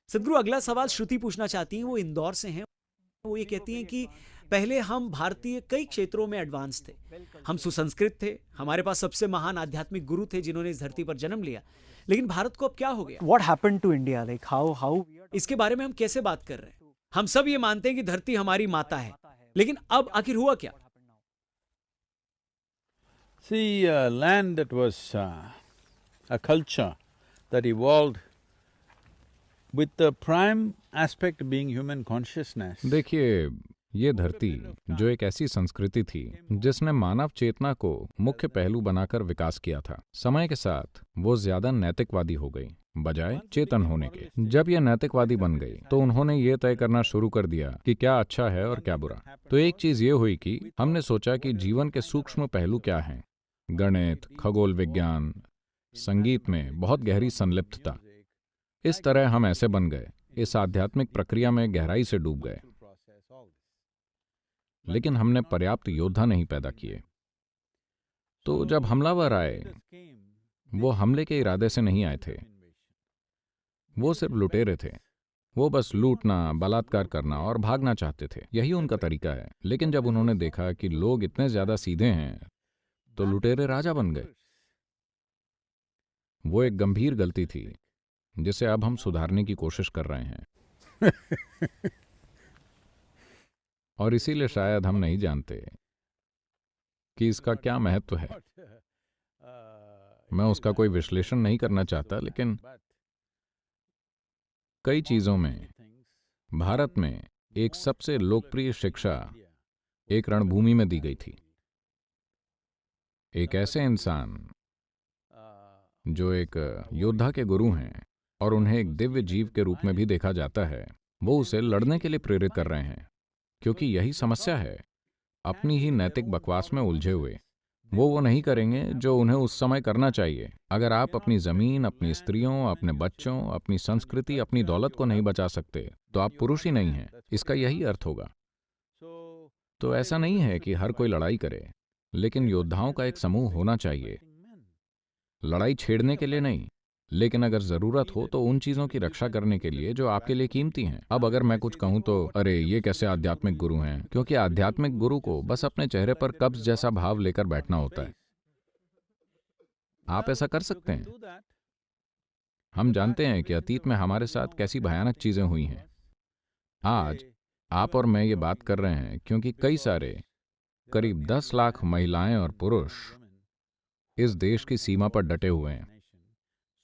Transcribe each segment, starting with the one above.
सदगुरु, अगला सवाल श्रुति पूछना चाहती हैं, वो इंदौर से हैं। वो ये कहती हैं कि पहले हम भारतीय कई क्षेत्रों में एडवांस थे, हम सुसंस्कृत थे, हमारे पास सबसे महान आध्यात्मिक गुरु थे जिन्होंने इस धरती पर जन्म लिया, लेकिन भारत को अब क्या हो गया? What happened to India? Like how इसके बारे में हम कैसे बात कर रहे हैं? हम सब ये मानते हैं कि धरती हमारी माता है, लेकिन अब आखिर हुआ क्या? See, land that was a culture that evolved with the prime aspect being human consciousness. देखिए, ये धरती जो एक ऐसी संस्कृति थी जिसने मानव चेतना को मुख्य पहलू बनाकर विकास किया था, समय के साथ वो ज्यादा नैतिकवादी हो गई बजाय चेतन होने के। जब ये नैतिकवादी बन गई तो उन्होंने ये तय करना शुरू कर दिया कि क्या अच्छा है और क्या बुरा। तो एक चीज ये हुई कि हमने सोचा कि जीवन के सूक्ष्म पहलू क्या हैं। गणित, खगोल विज्ञान, संगीत में बहुत गहरी संलिप्तता। इस तरह हम ऐसे बन गए, इस आध्यात्मिक प्रक्रिया में गहराई से डूब गए। लेकिन हमने पर्याप्त योद्धा नहीं पैदा किए। तो जब हमलावर आए, वो हमले के इरादे से नहीं आए थे, वो सिर्फ लुटेरे थे। वो बस लूटना, बलात्कार करना और भागना चाहते थे, यही उनका तरीका है। लेकिन जब उन्होंने देखा कि लोग इतने ज्यादा सीधे हैं, तो लुटेरे राजा बन गए। वो एक गंभीर गलती थी जिसे अब हम सुधारने की कोशिश कर रहे हैं। और इसीलिए शायद हम नहीं जानते कि इसका क्या महत्व है। मैं उसका कोई विश्लेषण नहीं करना चाहता, लेकिन कई चीजों में भारत में एक सबसे लोकप्रिय शिक्षा एक रणभूमि में दी गई थी। एक ऐसे इंसान जो एक योद्धा के गुरु हैं और उन्हें एक दिव्य जीव के रूप में भी देखा जाता है, वो उसे लड़ने के लिए प्रेरित कर रहे हैं, क्योंकि यही समस्या है। अपनी ही नैतिक बकवास में उलझे हुए वो नहीं करेंगे जो उन्हें उस समय करना चाहिए। अगर आप अपनी जमीन, अपनी स्त्रियों, अपने बच्चों, अपनी संस्कृति, अपनी दौलत को नहीं बचा सकते, तो आप पुरुष ही नहीं हैं। इसका यही अर्थ होगा। तो ऐसा नहीं है कि हर कोई लड़ाई करे, लेकिन योद्धाओं का एक समूह होना चाहिए, लड़ाई छेड़ने के लिए नहीं, लेकिन अगर जरूरत हो तो उन चीजों की रक्षा करने के लिए जो आपके लिए कीमती हैं। अब अगर मैं कुछ कहूं तो अरे ये कैसे आध्यात्मिक गुरु हैं, क्योंकि आध्यात्मिक गुरु को बस अपने चेहरे पर कब्ज जैसा भाव लेकर बैठना होता है। आप ऐसा कर सकते हैं। हम जानते हैं कि अतीत में हमारे साथ कैसी भयानक चीजें हुई हैं। आज आप और मैं ये बात कर रहे हैं क्योंकि कई सारे, करीब 10 लाख महिलाएं और पुरुष इस देश की सीमा पर डटे हुए हैं,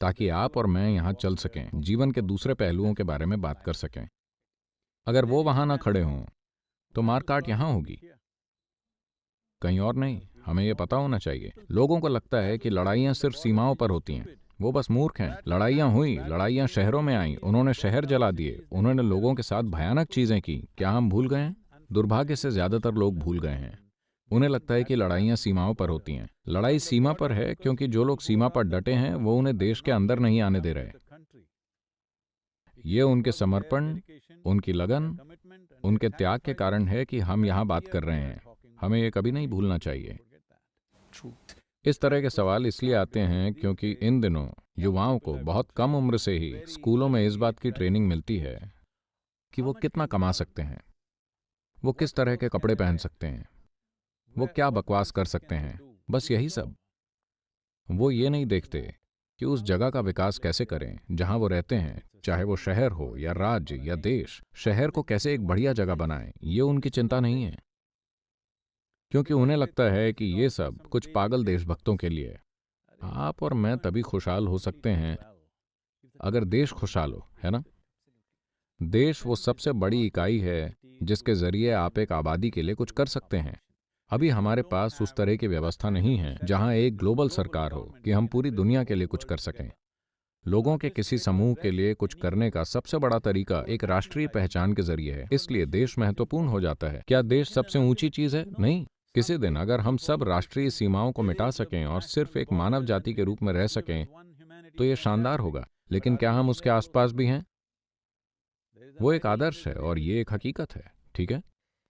ताकि आप और मैं यहां चल सकें, जीवन के दूसरे पहलुओं के बारे में बात कर सकें। अगर वो वहां ना खड़े हों तो मारकाट यहां होगी, कहीं और नहीं। हमें ये पता होना चाहिए। लोगों को लगता है कि लड़ाइयां सिर्फ सीमाओं पर होती हैं। वो बस मूर्ख हैं। लड़ाइयां हुई, लड़ाइयां शहरों में आईं, उन्होंने शहर जला दिए, उन्होंने लोगों के साथ भयानक चीजें की। क्या हम भूल गए हैं? दुर्भाग्य से ज्यादातर लोग भूल गए हैं। उन्हें लगता है कि लड़ाइयां सीमाओं पर होती हैं। लड़ाई सीमा पर है क्योंकि जो लोग सीमा पर डटे हैं वो उन्हें देश के अंदर नहीं आने दे रहे। ये उनके समर्पण, उनकी लगन, उनके त्याग के कारण है कि हम यहाँ बात कर रहे हैं। हमें ये कभी नहीं भूलना चाहिए। इस तरह के सवाल इसलिए आते हैं क्योंकि इन दिनों युवाओं को बहुत कम उम्र से ही स्कूलों में इस बात की ट्रेनिंग मिलती है कि वो कितना कमा सकते हैं, वो किस तरह के कपड़े पहन सकते हैं, वो क्या बकवास कर सकते हैं, बस यही सब। वो ये नहीं देखते कि उस जगह का विकास कैसे करें जहां वो रहते हैं, चाहे वो शहर हो या राज्य या देश। शहर को कैसे एक बढ़िया जगह बनाएं, ये उनकी चिंता नहीं है, क्योंकि उन्हें लगता है कि ये सब कुछ पागल देशभक्तों के लिए। आप और मैं तभी खुशहाल हो सकते हैं अगर देश खुशहाल हो, है ना? देश वो सबसे बड़ी इकाई है जिसके जरिए आप एक आबादी के लिए कुछ कर सकते हैं। अभी हमारे पास उस तरह की व्यवस्था नहीं है जहां एक ग्लोबल सरकार हो कि हम पूरी दुनिया के लिए कुछ कर सकें। लोगों के किसी समूह के लिए कुछ करने का सबसे बड़ा तरीका एक राष्ट्रीय पहचान के जरिए है। इसलिए देश महत्वपूर्ण हो जाता है। क्या देश सबसे ऊंची चीज है? नहीं। किसी दिन अगर हम सब राष्ट्रीय सीमाओं को मिटा सकें और सिर्फ एक मानव जाति के रूप में रह सकें तो ये शानदार होगा। लेकिन क्या हम उसके आसपास भी हैं? वो एक आदर्श है और ये एक हकीकत है, ठीक है?